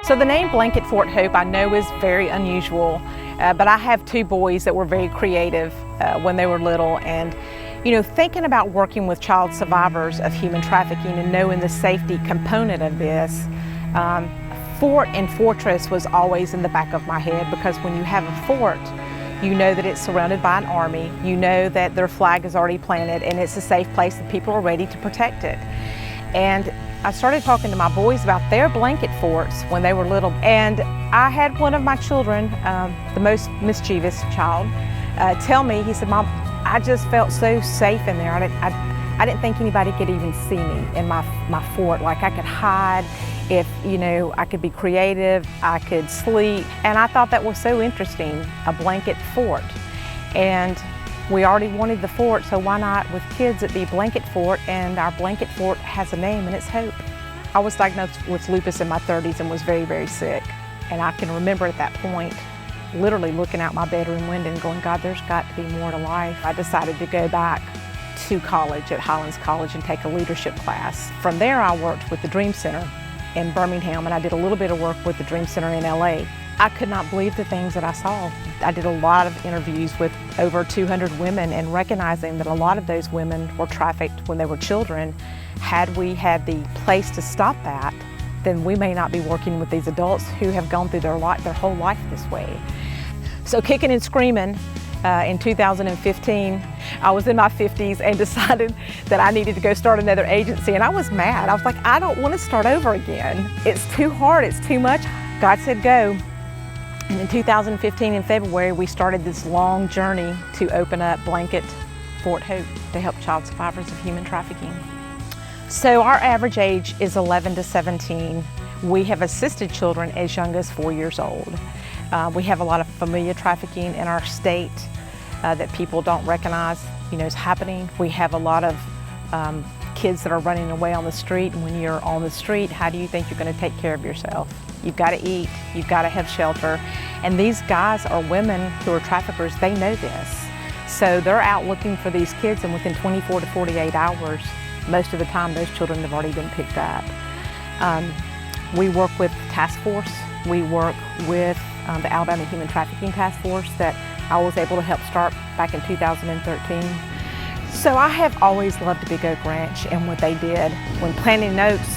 So the name Blanket Fort Hope I know is very unusual, but I have two boys that were very creative when they were little, and thinking about working with child survivors of human trafficking and knowing the safety component of this, fort and fortress was always in the back of my head, because when you have a fort, you know that it's surrounded by an army, you know that their flag is already planted, and it's a safe place that people are ready to protect it. And I started talking to my boys about their blanket forts when they were little, and I had one of my children, the most mischievous child, tell me, he said, "Mom, I just felt so safe in there. I didn't think anybody could even see me in my fort. Like I could hide, if I could be creative, I could sleep." And I thought that was so interesting, a blanket fort. And we already wanted the fort, so why not with kids it be Blanket Fort, and our Blanket Fort has a name and it's Hope. I was diagnosed with lupus in my 30s and was very, very sick. And I can remember at that point literally looking out my bedroom window and going, God, there's got to be more to life. I decided to go back to college at Highlands College and take a leadership class. From there I worked with the Dream Center in Birmingham, and I did a little bit of work with the Dream Center in LA. I could not believe the things that I saw. I did a lot of interviews with over 200 women, and recognizing that a lot of those women were trafficked when they were children. Had we had the place to stop that, then we may not be working with these adults who have gone through their whole life this way. So kicking and screaming, in 2015, I was in my 50s and decided that I needed to go start another agency, and I was mad. I was like, I don't want to start over again. It's too hard, it's too much. God said go. And in 2015, in February, we started this long journey to open up Blanket Fort Hope to help child survivors of human trafficking. So our average age is 11 to 17. We have assisted children as young as 4 years old. We have a lot of familial trafficking in our state that people don't recognize, is happening. We have a lot of kids that are running away on the street, and when you're on the street, how do you think you're going to take care of yourself? You've got to eat, you've got to have shelter, and these guys or women who are traffickers, they know this. So they're out looking for these kids, and within 24 to 48 hours, most of the time those children have already been picked up. We work with task force. We work with the Alabama Human Trafficking Task Force that I was able to help start back in 2013. So I have always loved Big Oak Ranch and what they did. When Planting Oaks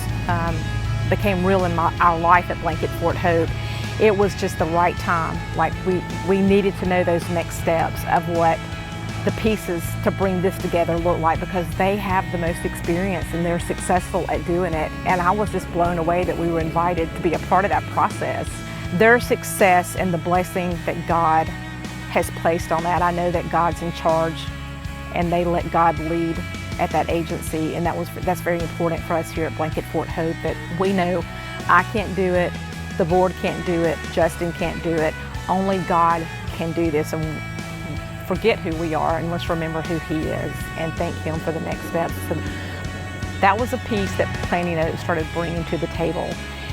became real in our life at Blanket Fort Hope, it was just the right time. Like we needed to know those next steps of what the pieces to bring this together look like, because they have the most experience and they're successful at doing it. And I was just blown away that we were invited to be a part of that process. Their success and the blessing that God has placed on that, I know that God's in charge and they let God lead at that agency, and that's very important for us here at Blanket Fort Hope, that we know I can't do it, the board can't do it, Justin can't do it, only God can do this. And forget who we are and let's remember who He is and thank Him for the next steps. So that was a piece that Planting Oaks started bringing to the table.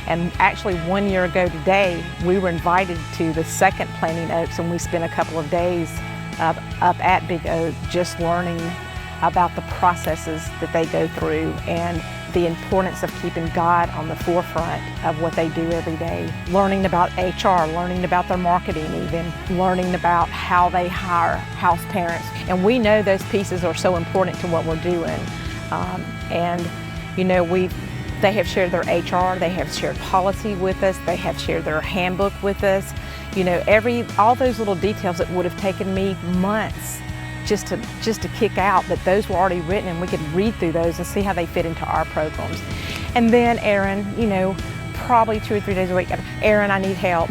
And actually 1 year ago today, we were invited to the second Planting Oaks, and we spent a couple of days up at Big Oak just learning about the processes that they go through and the importance of keeping God on the forefront of what they do every day. Learning about HR, learning about their marketing even, learning about how they hire house parents. And we know those pieces are so important to what we're doing. They have shared their HR, they have shared policy with us, they have shared their handbook with us. All those little details that would have taken me months just to kick out, that those were already written, and we could read through those and see how they fit into our programs. And then Aaron, probably 2 or 3 days a week, Aaron, I need help.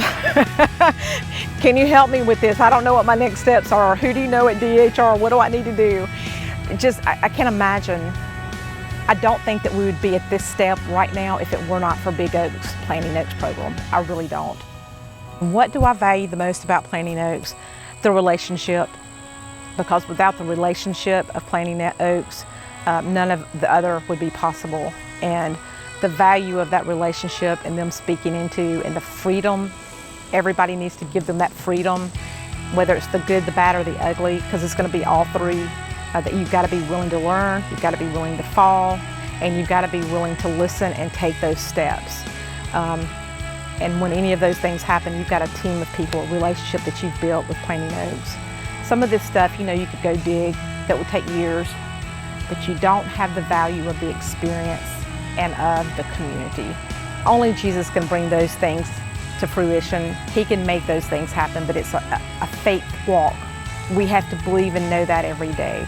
Can you help me with this? I don't know what my next steps are. Who do you know at DHR? What do I need to do? I can't imagine. I don't think that we would be at this step right now if it were not for Big Oaks Planting Oaks program. I really don't. What do I value the most about Planting Oaks? The relationship. Because without the relationship of Planting Oaks, none of the other would be possible. And the value of that relationship and them speaking into, and the freedom, everybody needs to give them that freedom, whether it's the good, the bad, or the ugly, because it's going to be all three. That you've got to be willing to learn, you've got to be willing to fall, and you've got to be willing to listen and take those steps. And when any of those things happen, you've got a team of people, a relationship that you've built with Planting Oaks. Some of this stuff, you know, you could go dig, that would take years, but you don't have the value of the experience and of the community. Only Jesus can bring those things to fruition. He can make those things happen, but it's a faith walk. We have to believe and know that every day.